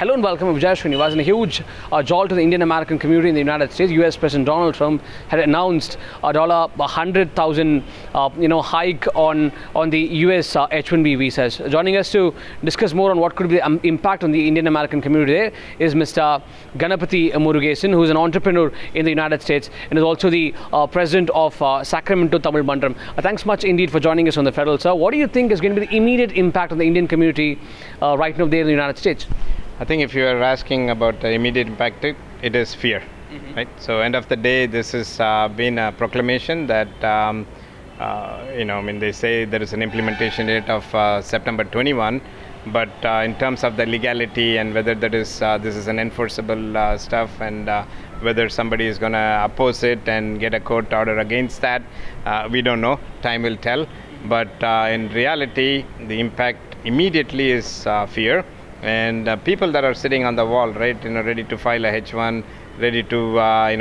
Hello and welcome, Vijay Srinivas. A huge jolt to the Indian American community in the United States. US President Donald Trump had announced a $100,000 hike on the US H-1B visas. Joining us to discuss more on what could be the impact on the Indian American community there is Mr. Ganapathy Murugesan, who is an entrepreneur in the United States and is also the president of Sacramento Tamil Mandram. Thanks much indeed for joining us on the Federal, sir. What do you think is going to be the immediate impact on the Indian community right now there in the United States? I think if you are asking about the immediate impact, it is fear, right? So end of the day, this has been a proclamation that, they say there is an implementation date of September 21, but in terms of the legality and whether this is an enforceable stuff and whether somebody is going to oppose it and get a court order against that, we don't know. Time will tell. But in reality, the impact immediately is fear. And people that are sitting on the wall, right, ready to file a H1, ready to,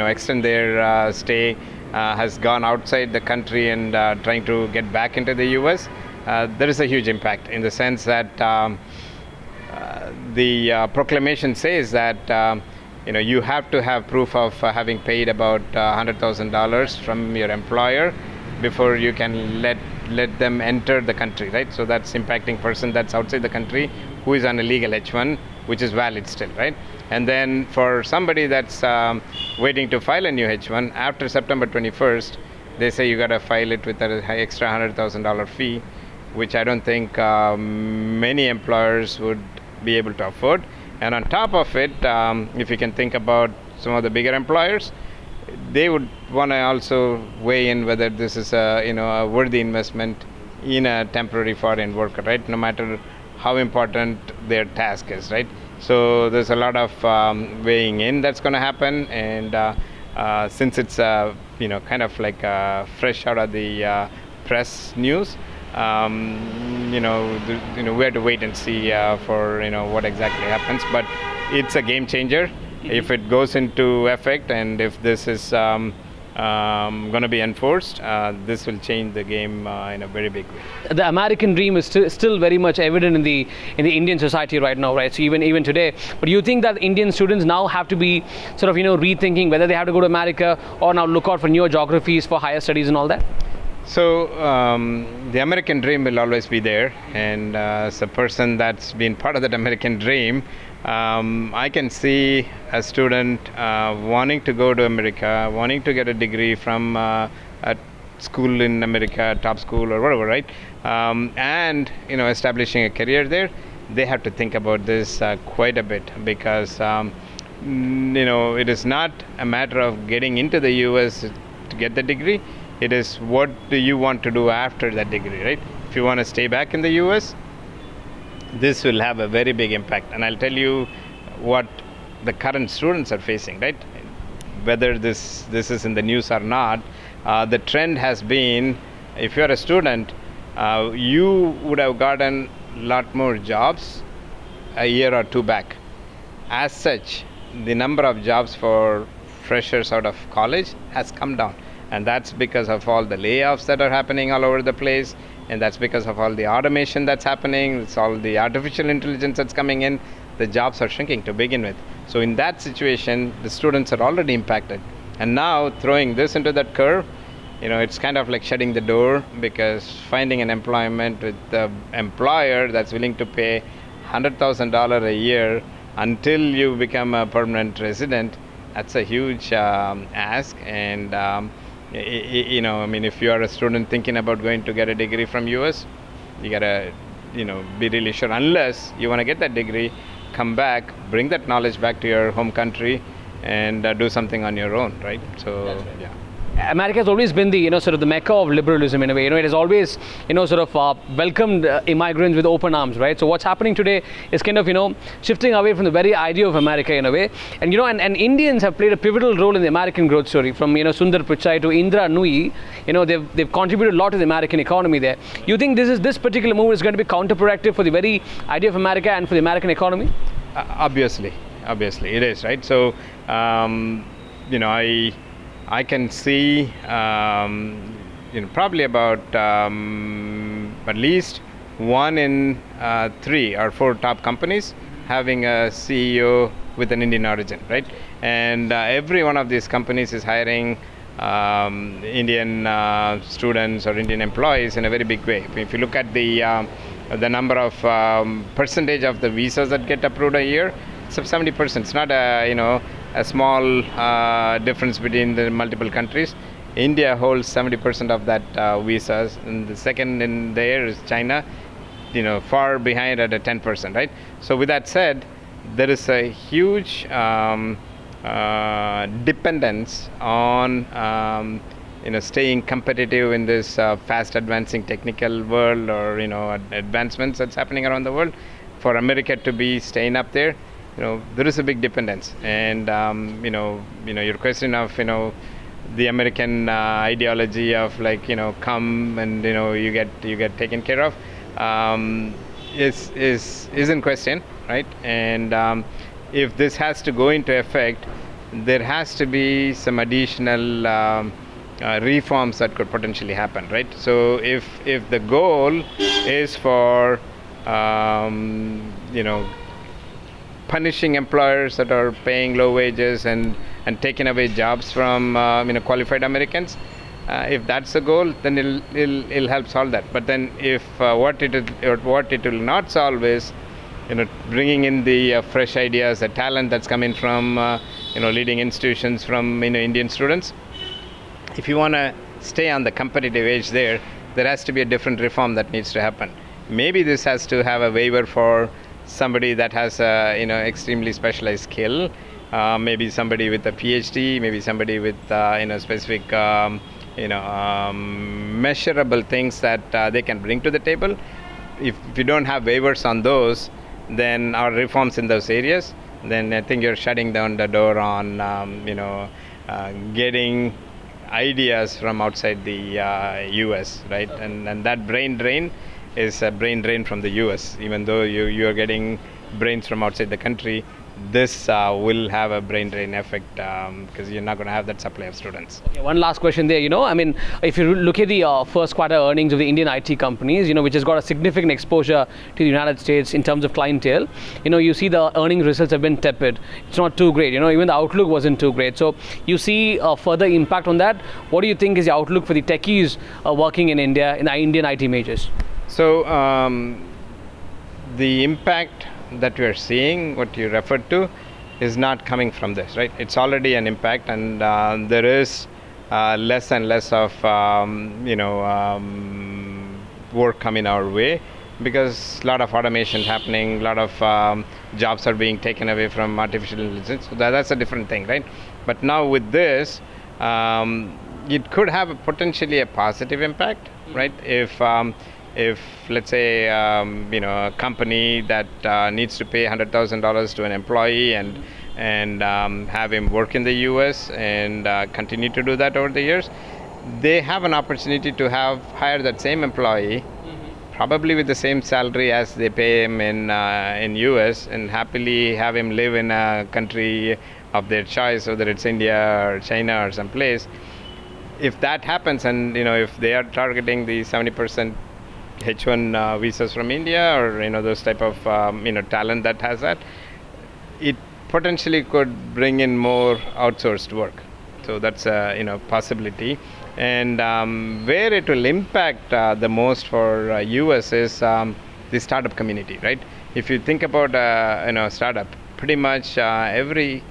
extend their stay, has gone outside the country and trying to get back into the U.S. There is a huge impact in the sense that the proclamation says that, you have to have proof of having paid about $100,000 from your employer before you can let them enter the country, right? So that's impacting person that's outside the country who is on a legal H1, which is valid still, right? And then for somebody that's waiting to file a new H1, after September 21st, they say you got to file it with an extra $100,000 fee, which I don't think many employers would be able to afford. And on top of it, if you can think about some of the bigger employers, they would want to also weigh in whether this is a worthy investment in a temporary foreign worker, right? No matter how important their task is, right? So there's a lot of weighing in that's going to happen, and since it's kind of like fresh out of the press news, we have to wait and see for what exactly happens. But it's a game changer. If it goes into effect and if this is going to be enforced, this will change the game in a very big way. The American dream is still very much evident in the Indian society right now, right? So even today. But do you think that Indian students now have to be sort of rethinking whether they have to go to America or now look out for newer geographies for higher studies and all that? So the American dream will always be there, and as a person that's been part of that American dream, I can see a student wanting to go to America, wanting to get a degree from a school in America, top school or whatever, right? And establishing a career there. They have to think about this quite a bit because it is not a matter of getting into the U.S. to get the degree. It is what do you want to do after that degree, right? If you want to stay back in the U.S., this will have a very big impact. And I'll tell you what the current students are facing, right? Whether this is in the news or not, the trend has been, if you're a student, you would have gotten a lot more jobs a year or two back. As such, the number of jobs for freshers out of college has come down. And that's because of all the layoffs that are happening all over the place. And that's because of all the automation that's happening. It's all the artificial intelligence that's coming in. The jobs are shrinking to begin with. So in that situation, the students are already impacted. And now throwing this into that curve, it's kind of like shutting the door, because finding an employment with the employer that's willing to pay $100,000 a year until you become a permanent resident, that's a huge ask. And if you are a student thinking about going to get a degree from US, you gotta, be really sure. Unless you want to get that degree, come back, bring that knowledge back to your home country, and do something on your own, right? So, right. Yeah. America has always been the sort of the mecca of liberalism in a way. It has always welcomed immigrants with open arms, right? So what's happening today is kind of shifting away from the very idea of America in a way. And and Indians have played a pivotal role in the American growth story, from Sundar Pichai to Indra Nooyi. They've contributed a lot to the American economy there. You think this particular move is going to be counterproductive for the very idea of America and for the American economy? Obviously it is, right? So I can see, probably about at least 1 in 3 or 4 top companies having a CEO with an Indian origin, right? And every one of these companies is hiring Indian students or Indian employees in a very big way. If you look at the number of percentage of the visas that get approved a year, it's 70%. It's not a small difference between the multiple countries. India holds 70% of that visas, and the second in there is China, far behind at a 10%, right? So with that said, there is a huge dependence on staying competitive in this fast advancing technical world, or advancements that's happening around the world. For America to be staying up there, there is a big dependence. And your question of the American ideology of come and you get taken care of is in question, right? And if this has to go into effect, there has to be some additional reforms that could potentially happen, right? So if the goal is for punishing employers that are paying low wages and taking away jobs from qualified Americans, if that's the goal, then it'll help solve that. But then if what it will not solve is bringing in the fresh ideas, the talent that's coming from leading institutions from Indian students. If you want to stay on the competitive edge there has to be a different reform that needs to happen. Maybe this has to have a waiver for somebody that has a extremely specialized skill, maybe somebody with a PhD, maybe somebody with specific measurable things that they can bring to the table. If you don't have waivers on those, then our reforms in those areas, then I think you're shutting down the door on getting ideas from outside the US, right? And that brain drain is a brain drain from the US. Even though you're getting brains from outside the country, this will have a brain drain effect because you're not going to have that supply of students. Okay, one last question there. If you look at the first quarter earnings of the Indian IT companies, which has got a significant exposure to the United States in terms of clientele, you see the earnings results have been tepid. It's not too great. Even the outlook wasn't too great. So you see a further impact on that. What do you think is the outlook for the techies working in India, in the Indian IT majors? So the impact that we are seeing, what you referred to, is not coming from this, right? It's already an impact, and there is less and less of work coming our way because a lot of automation happening, a lot of jobs are being taken away from artificial intelligence. So that's a different thing, right? But now with this, it could have potentially a positive impact, right? If let's say a company that needs to pay $100,000 to an employee and have him work in the US and continue to do that over the years, they have an opportunity to hire that same employee, probably with the same salary as they pay him in US, and happily have him live in a country of their choice, whether it's India or China or someplace. If that happens, and if they are targeting the 70% H-1 visas from India, or those type of talent that has that, it potentially could bring in more outsourced work. So that's a possibility. And where it will impact the most for US is the startup community, right? If you think about a startup, pretty much every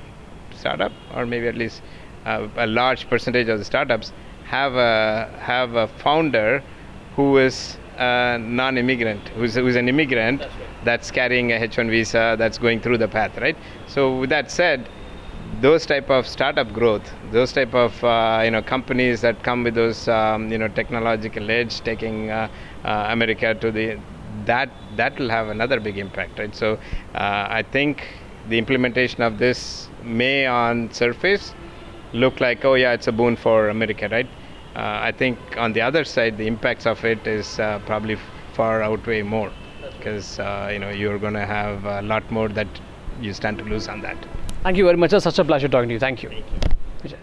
startup, or maybe at least a large percentage of the startups, have a founder who is non-immigrant, who's an immigrant. That's right. That's carrying a H-1 visa, that's going through the path, right? So with that said, those type of startup growth, those type of companies that come with those technological edge, taking America to that will have another big impact, right? So I think the implementation of this may on surface look like, oh yeah, it's a boon for America, right? I think on the other side, the impacts of it is probably far outweigh more, because you're going to have a lot more that you stand to lose on that. Thank you very much. It's such a pleasure talking to you. Thank you. Thank you.